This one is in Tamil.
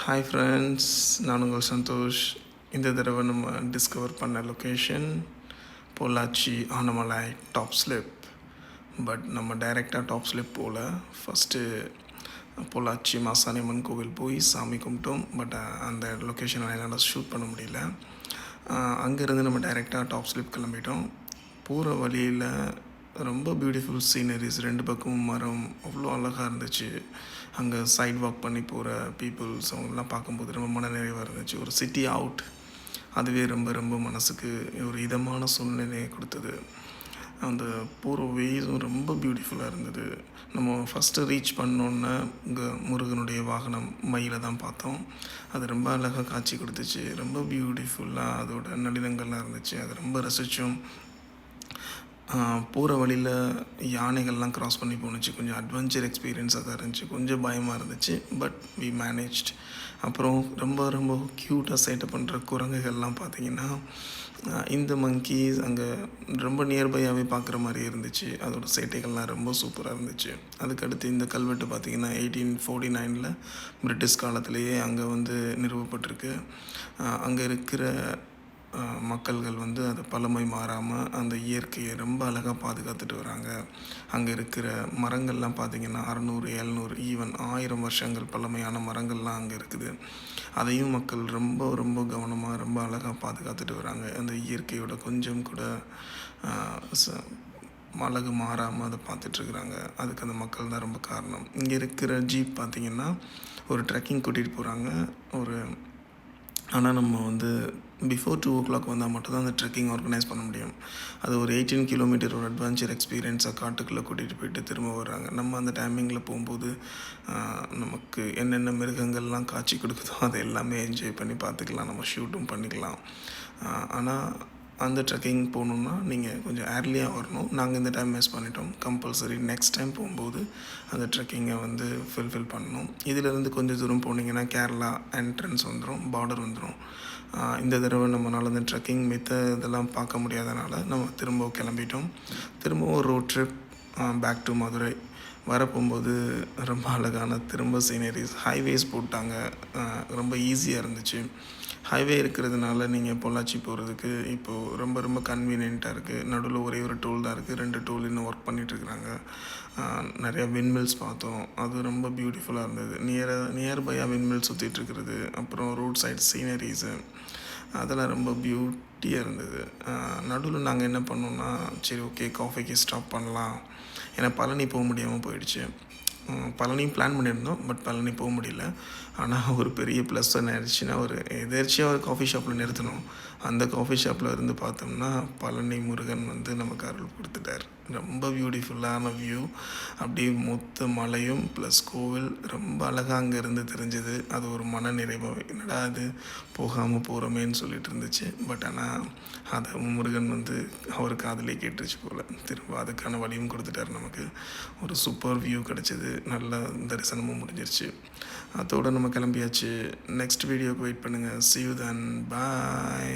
ஹாய் ஃப்ரெண்ட்ஸ், நான் உங்கள் சந்தோஷ். இந்த தடவை நம்ம டிஸ்கவர் பண்ண location Pollachi Anamalai top slip. But நம்ம டைரெக்டாக டாப் ஸ்லிப் போகல. ஃபஸ்ட்டு பொள்ளாச்சி மாசாணியம்மன் கோவில் போய் சாமி கும்பிட்டோம். பட் அந்த லொக்கேஷனை என்னால் ஷூட் பண்ண முடியல. அங்கேருந்து நம்ம டைரெக்டாக டாப் ஸ்லிப் கிளம்பிட்டோம். போகிற வழியில் ரொம்ப பியூட்டிஃபுல் சீனரிஸ், ரெண்டு பக்கமும் மரம், அவ்வளோ அழகாக இருந்துச்சு. அங்கே சைட் வாக் பண்ணி போகிற பீப்புள்ஸ் அவங்களாம் பார்க்கும்போது ரொம்ப மனநிறைவாக இருந்துச்சு. ஒரு சிட்டி அவுட், அதுவே ரொம்ப ரொம்ப மனசுக்கு ஒரு இதமான சூழ்நிலையை கொடுத்தது. அந்த போகிற வேஸும் ரொம்ப பியூட்டிஃபுல்லாக இருந்தது. நம்ம ஃபஸ்ட்டு ரீச் பண்ணோன்னே இங்கே முருகனுடைய வாகனம் மயிலை தான் பார்த்தோம். அது ரொம்ப அழகாக காட்சி கொடுத்துச்சு. ரொம்ப பியூட்டிஃபுல்லாக அதோட நளினங்கள்லாம் இருந்துச்சு. அதை ரொம்ப ரசித்தோம். போகிற வழியில் யானைகள்லாம் க்ராஸ் பண்ணி போணுச்சு. கொஞ்சம் அட்வென்ச்சர் எக்ஸ்பீரியன்ஸாக தான் இருந்துச்சு. கொஞ்சம் பயமாக இருந்துச்சு. But we managed. அப்புறம் ரொம்ப ரொம்ப க்யூட்டாக சேட்டை பண்ணுற குரங்குகள்லாம் பார்த்திங்கன்னா, இந்த மங்கீஸ் அங்கே ரொம்ப நியர்பையாகவே பார்க்குற மாதிரி இருந்துச்சு. அதோட சேட்டைகள்லாம் ரொம்ப சூப்பராக இருந்துச்சு. அதுக்கடுத்து இந்த கல்வெட்டு பார்த்திங்கன்னா 1849 பிரிட்டிஷ் காலத்திலேயே அங்கே நிறுவப்பட்டிருக்கு. அங்கே இருக்கிற மக்கள்கள் அது பழமை மாறாமல் அந்த இயற்கையை ரொம்ப அழகாக பாதுகாத்துட்டு வராங்க. அங்கே இருக்கிற மரங்கள்லாம் பார்த்திங்கன்னா 600, 700, ஈவன் 1000 வருஷங்கள் பழமையான மரங்கள்லாம் அங்கே இருக்குது. அதையும் மக்கள் ரொம்ப ரொம்ப கவனமாக ரொம்ப அழகாக பாதுகாத்துட்டு வராங்க. அந்த இயற்கையோட கொஞ்சம் கூட அழகு மாறாமல் அதை பார்த்துட்ருக்குறாங்க. அதுக்கு அந்த மக்கள் தான் ரொம்ப காரணம். இங்கே இருக்கிற ஜீப் பார்த்திங்கன்னா ஒரு ட்ரெக்கிங் கூட்டிகிட்டு போகிறாங்க. ஆனால் நம்ம பிஃபோர் 2 o'clock வந்தால் மட்டும்தான் அந்த ட்ரெக்கிங் ஆர்கனைஸ் பண்ண முடியும். அது ஒரு 18 கிலோமீட்டர் ஒரு அட்வென்ச்சர் எக்ஸ்பீரியன்ஸாக காட்டுக்குள்ளே கூட்டிகிட்டு போயிட்டு திரும்ப வர்றாங்க. நம்ம அந்த டைமிங்கில் போகும்போது நமக்கு என்னென்ன மிருகங்கள்லாம் காட்சி கொடுக்குதோ அதை எல்லாமே என்ஜாய் பண்ணி பார்த்துக்கலாம். நம்ம ஷூட்டும் பண்ணிக்கலாம். ஆனால் அந்த ட்ரெக்கிங் போகணுன்னா நீங்கள் கொஞ்சம் ஏர்லியாக வரணும். நாங்கள் இந்த டைம் மிஸ் பண்ணிட்டோம். கம்பல்சரி நெக்ஸ்ட் டைம் போகும்போது அந்த ட்ரெக்கிங்கை ஃபில்ஃபில் பண்ணணும். இதிலேருந்து கொஞ்சம் தூரம் போனீங்கன்னா கேரளா என்ட்ரன்ஸ் வந்துடும், பார்டர் வந்துடும். இந்த தடவை நம்மளால் அந்த ட்ரெக்கிங் இதெல்லாம் பார்க்க முடியாதனால நம்ம திரும்ப கிளம்பிட்டோம். திரும்பவும் road trip back to Madurai. வரப்போகும்போது ரொம்ப அழகான திரும்ப சீனரிஸ், ஹைவேஸ் போட்டாங்க. ரொம்ப ஈஸியாக இருந்துச்சு. ஹைவே இருக்கிறதுனால நீங்கள் பொள்ளாச்சி போகிறதுக்கு இப்போது ரொம்ப ரொம்ப கன்வீனியண்ட்டாக இருக்குது. நடுவில் ஒரே ஒரு டோல் தான் இருக்குது. 2 டோல் இன்னும் ஒர்க் பண்ணிகிட்ருக்குறாங்க. நிறையா விண்மில்ஸ் பார்த்தோம். அது ரொம்ப பியூட்டிஃபுல்லாக இருந்தது. நியர்பையாக விண்மில் சுற்றிட்டுருக்கிறது, அப்புறம் ரோட் சைட் சீனரிஸு, அதெல்லாம் ரொம்ப பியூட்டியாக இருந்தது. நடுவில் நாங்கள் என்ன பண்ணோன்னா, சரி ஓகே காஃபிக்கு ஸ்டாப் பண்ணலாம். ஏன்னா பழனி போக முடியாமல் போயிடுச்சு. பழனியும் பிளான் பண்ணியிருந்தோம், பட் பழனி போக முடியல. ஆனால் ஒரு பெரிய ப்ளஸ் என்ன ஆயிடுச்சுன்னா, ஒரு எதேர்ச்சியாக ஒரு காஃபி ஷாப்பில் நிறுத்தணும். அந்த காஃபி ஷாப்பில் இருந்து பார்த்தோம்னா பழனி முருகன் நமக்கு அருள் கொடுத்துட்டார். ரொம்ப பியூட்டிஃபுல்லான வியூ. அப்படியே மொத்த மலையும் ப்ளஸ் கோவில் ரொம்ப அழகாக அங்கே இருந்து தெரிஞ்சது. அது ஒரு மன நிறைவாக, என்னடா அது போகாமல் போகிறோமேன்னு சொல்லிட்டு இருந்துச்சு. பட் ஆனால் அதை முருகன் அவர் காதலே கேட்டுருச்சு போல். திரும்ப அதுக்கான வழியும் கொடுத்துட்டார். நமக்கு ஒரு சூப்பர் வியூ கிடச்சிது. நல்ல தரிசனமும் முடிஞ்சிருச்சு. அதோடு நம்ம கிளம்பியாச்சு. நெக்ஸ்ட் வீடியோக்கு வெயிட் பண்ணுங்கள். See you then. Bye.